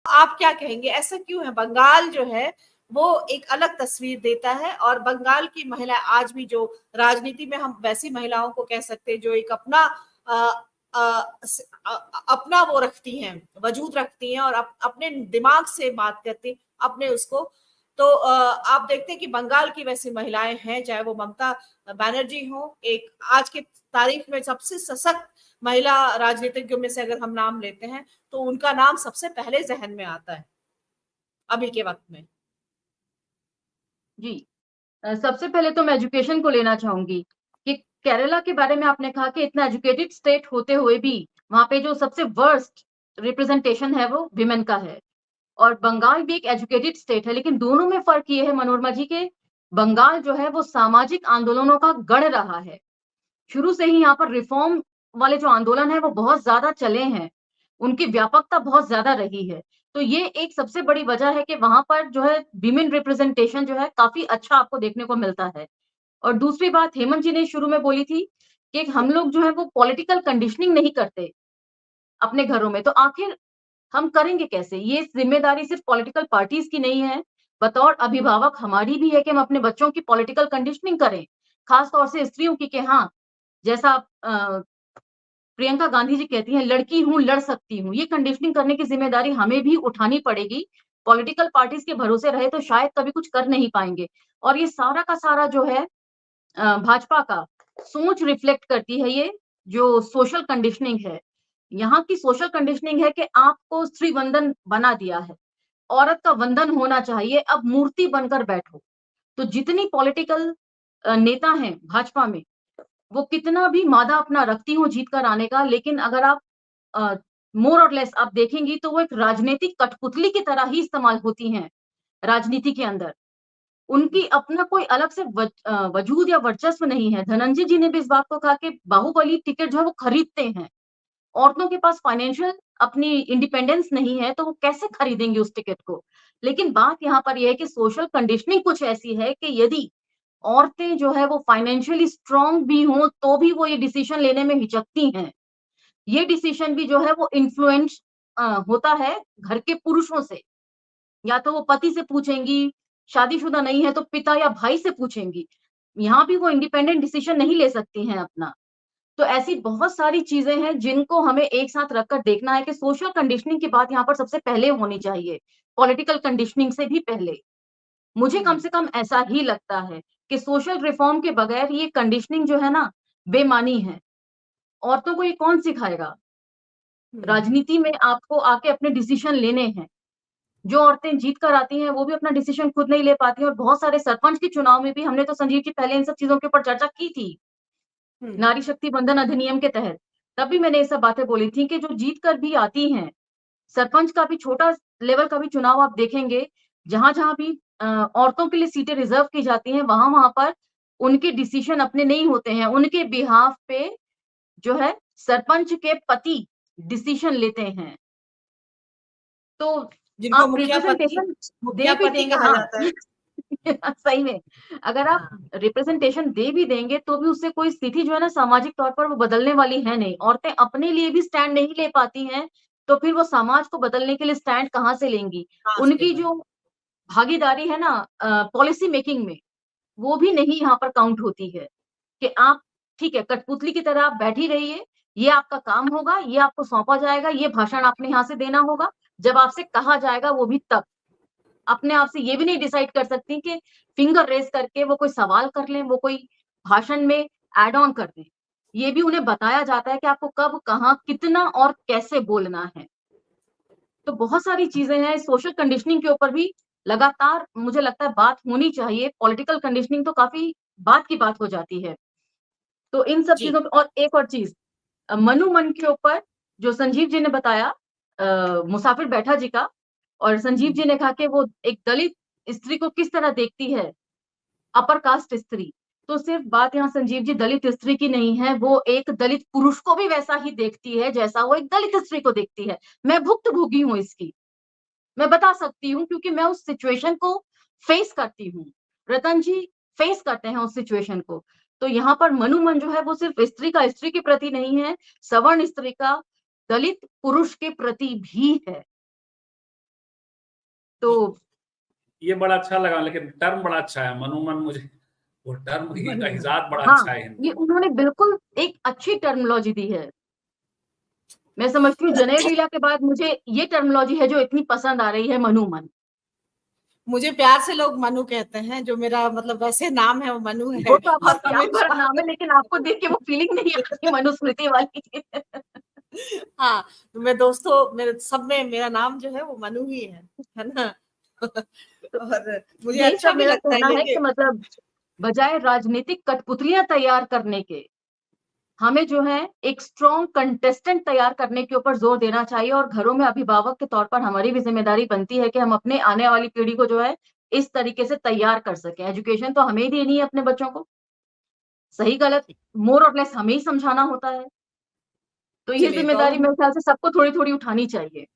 आप क्या कहेंगे, ऐसा क्यों है? बंगाल जो है वो एक अलग तस्वीर देता है, और बंगाल की महिला आज भी जो राजनीति में, हम वैसी महिलाओं को कह सकते हैं जो एक अपना अ, अपना वो रखती हैं, वजूद रखती हैं, और अपने दिमाग से बात करती, अपने उसको। तो आप देखते हैं कि बंगाल की वैसी महिलाएं हैं, चाहे वो ममता बनर्जी हो, एक आज की तारीख में सबसे सशक्त महिला राजनीतिज्ञों में से अगर हम नाम लेते हैं, तो उनका नाम सबसे पहले जहन में आता है अभी के वक्त में। जी। सबसे पहले तो मैं एजुकेशन को लेना चाहूंगी कि केरला के बारे में आपने कहा कि इतना एजुकेटेड स्टेट होते हुए भी वहां पे जो सबसे वर्स्ट रिप्रेजेंटेशन है वो विमेन का है। और बंगाल भी एक एजुकेटेड स्टेट है, लेकिन दोनों में फर्क ये है मनोरमा जी के बंगाल जो है वो सामाजिक आंदोलनों का गढ़ रहा है। शुरू से ही यहाँ पर रिफॉर्म वाले जो आंदोलन है वो बहुत ज्यादा चले हैं, उनकी व्यापकता बहुत ज्यादा रही है। तो ये एक सबसे बड़ी वजह है कि वहां पर जो है विमेन रिप्रेजेंटेशन जो है काफी अच्छा आपको देखने को मिलता है। और दूसरी बात हेमंत जी ने शुरू में बोली थी कि हम लोग जो है वो पॉलिटिकल कंडीशनिंग नहीं करते अपने घरों में, तो आखिर हम करेंगे कैसे? ये जिम्मेदारी सिर्फ पॉलिटिकल पार्टीज की नहीं है, बतौर अभिभावक हमारी भी है कि हम अपने बच्चों की पॉलिटिकल कंडीशनिंग करें, खास तौर से स्त्रियों की, कि हाँ, जैसा प्रियंका गांधी जी कहती हैं, लड़की हूं लड़ सकती हूं, ये कंडीशनिंग करने की जिम्मेदारी हमें भी उठानी पड़ेगी। पॉलिटिकल पार्टीज के भरोसे रहे तो शायद कभी कुछ कर नहीं पाएंगे। और ये सारा का सारा जो है भाजपा का सोच रिफ्लेक्ट करती है, ये जो सोशल कंडीशनिंग है। यहाँ की सोशल कंडीशनिंग है कि आपको स्त्री वंदन बना दिया है, औरत का वंदन होना चाहिए, अब मूर्ति बनकर बैठो। तो जितनी पॉलिटिकल नेता हैं भाजपा में, वो कितना भी मादा अपना रखती हो जीत कर आने का, लेकिन अगर आप मोर और लेस आप देखेंगी तो वो एक राजनीतिक कठपुतली की तरह ही इस्तेमाल होती हैं राजनीति के अंदर। उनकी अपना कोई अलग से वजूद या वर्चस्व नहीं है। धनंजय जी ने भी इस बात को कहा कि बाहुबली टिकट जो है वो खरीदते हैं। औरतों के पास फाइनेंशियल अपनी इंडिपेंडेंस नहीं है तो वो कैसे खरीदेंगे उस टिकट को? लेकिन बात यहाँ पर यह है कि सोशल कंडीशनिंग कुछ ऐसी है कि यदि औरतें जो है वो फाइनेंशियली स्ट्रांग भी हों तो भी वो ये डिसीजन लेने में हिचकती हैं। ये डिसीजन भी जो है वो इन्फ्लुएंस होता है घर के पुरुषों से। या तो वो पति से पूछेंगी, शादीशुदा नहीं है तो पिता या भाई से पूछेंगी। यहाँ भी वो इंडिपेंडेंट डिसीजन नहीं ले सकती हैं अपना। तो ऐसी बहुत सारी चीजें हैं जिनको हमें एक साथ रखकर देखना है कि सोशल कंडीशनिंग की बात यहाँ पर सबसे पहले होनी चाहिए, पॉलिटिकल कंडीशनिंग से भी पहले। मुझे कम से कम ऐसा ही लगता है कि सोशल रिफॉर्म के बगैर ये कंडीशनिंग जो है ना, बेमानी है। औरतों को ये कौन सिखाएगा? राजनीति में आपको आके अपने डिसीजन लेने हैं। जो औरतें जीत कर आती हैं वो भी अपना डिसीजन खुद नहीं ले पाती हैं, और बहुत सारे सरपंच के चुनाव में भी हमने तो संजीव जी पहले इन सब चीजों के ऊपर चर्चा की थी, नारी शक्ति बंधन अधिनियम के तहत। तब भी मैंने ये सब बातें बोली थी कि जो जीत कर भी आती हैं, सरपंच का भी छोटा लेवल का भी चुनाव आप देखेंगे, जहां जहां भी औरतों के लिए सीटें रिजर्व की जाती हैं, वहां वहां पर उनके डिसीजन अपने नहीं होते हैं, उनके बिहाफ पे जो है सरपंच के पति डिसीजन लेते हैं। तो जिनको आप रिप्रेजेंटेशन दे मुखिया भी पति देंगे, कहा हाँ। जाता है। सही में, अगर आप हाँ। रिप्रेजेंटेशन दे भी देंगे तो भी उससे कोई स्थिति जो है ना सामाजिक तौर पर वो बदलने वाली है नहीं। औरतें अपने लिए भी स्टैंड नहीं ले पाती हैं, तो फिर वो समाज को बदलने के लिए स्टैंड कहाँ से लेंगी? कहाँ से उनकी लेंगे? जो भागीदारी है ना पॉलिसी मेकिंग में, वो भी नहीं यहाँ पर काउंट होती है। कि आप ठीक है, कठपुतली की तरह आप बैठी रहिए, ये आपका काम होगा, ये आपको सौंपा जाएगा, ये भाषण आपने यहाँ से देना होगा। जब आपसे कहा जाएगा वो भी तब। अपने आप से ये भी नहीं डिसाइड कर सकती कि फिंगर रेज करके वो कोई सवाल कर लें, वो कोई भाषण में एड ऑन कर दें। ये भी उन्हें बताया जाता है कि आपको कब, कहाँ, कितना और कैसे बोलना है। तो बहुत सारी चीजें हैं। सोशल कंडीशनिंग के ऊपर भी लगातार मुझे लगता है बात होनी चाहिए। पॉलिटिकल कंडीशनिंग तो काफी बात की बात हो जाती है। तो इन सब जी। चीजों पे, और एक और चीज, मनु मन के ऊपर जो संजीव जी ने बताया, मुसाफिर बैठा जी का, और संजीव जी ने कहा कि वो एक दलित स्त्री को किस तरह देखती है, अपर कास्ट स्त्री। तो सिर्फ बात यहाँ संजीव जी दलित स्त्री की नहीं है, वो एक दलित पुरुष को भी वैसा ही देखती है जैसा वो एक दलित स्त्री को देखती है। मैं भुक्तभोगी हूँ इसकी, मैं बता सकती हूँ क्योंकि मैं उस सिचुएशन को फेस करती हूँ। रतन जी फेस करते हैं उस सिचुएशन को। तो यहाँ पर मनुमन जो है वो सिर्फ स्त्री का स्त्री के प्रति नहीं है, सवर्ण स्त्री का दलित पुरुष के प्रति भी है। तो ये बड़ा अच्छा लगा, लेकिन टर्म बड़ा अच्छा है, मनोमन। मुझे वो टर्म का इजाद बड़ा हाँ, अच्छा है हिंदी ये उन्होंने बिल्कुल एक अच्छी टर्मिनोलॉजी दी है। मैं समझती हूँ जनेब लीला के बाद मुझे ये टर्मिनोलॉजी है जो इतनी पसंद आ रही है, मनोमन। मुझे प्यार से लोग मनु कहते हैं, जो मेरा मतलब वैसे नाम है वो मनु है। वो तो आपका और प्यार भरा हमेशा नाम है, लेकिन आपको देख के वो फीलिंग नहीं आती मनुस्मृति वाली। हाँ, तो मैं दोस्तों मेरे सब में मेरा नाम जो है वो मनु ही है ना। और मुझे यही अच्छा सब भी मेरा लगता है कहना है देखिए। कि मतलब बजाय राजनीतिक कठपुतलियां तैयार करने के, हमें जो है एक स्ट्रॉन्ग कंटेस्टेंट तैयार करने के ऊपर जोर देना चाहिए। और घरों में अभिभावक के तौर पर हमारी भी जिम्मेदारी बनती है कि हम अपने आने वाली पीढ़ी को जो है इस तरीके से तैयार कर सकें। एजुकेशन तो हमें ही देनी है अपने बच्चों को, सही गलत मोर और लेस हमें ही समझाना होता है। तो ये चलिए, तो जिम्मेदारी अब मेरे ख्याल से सबको थोड़ी थोड़ी उठानी चाहिए।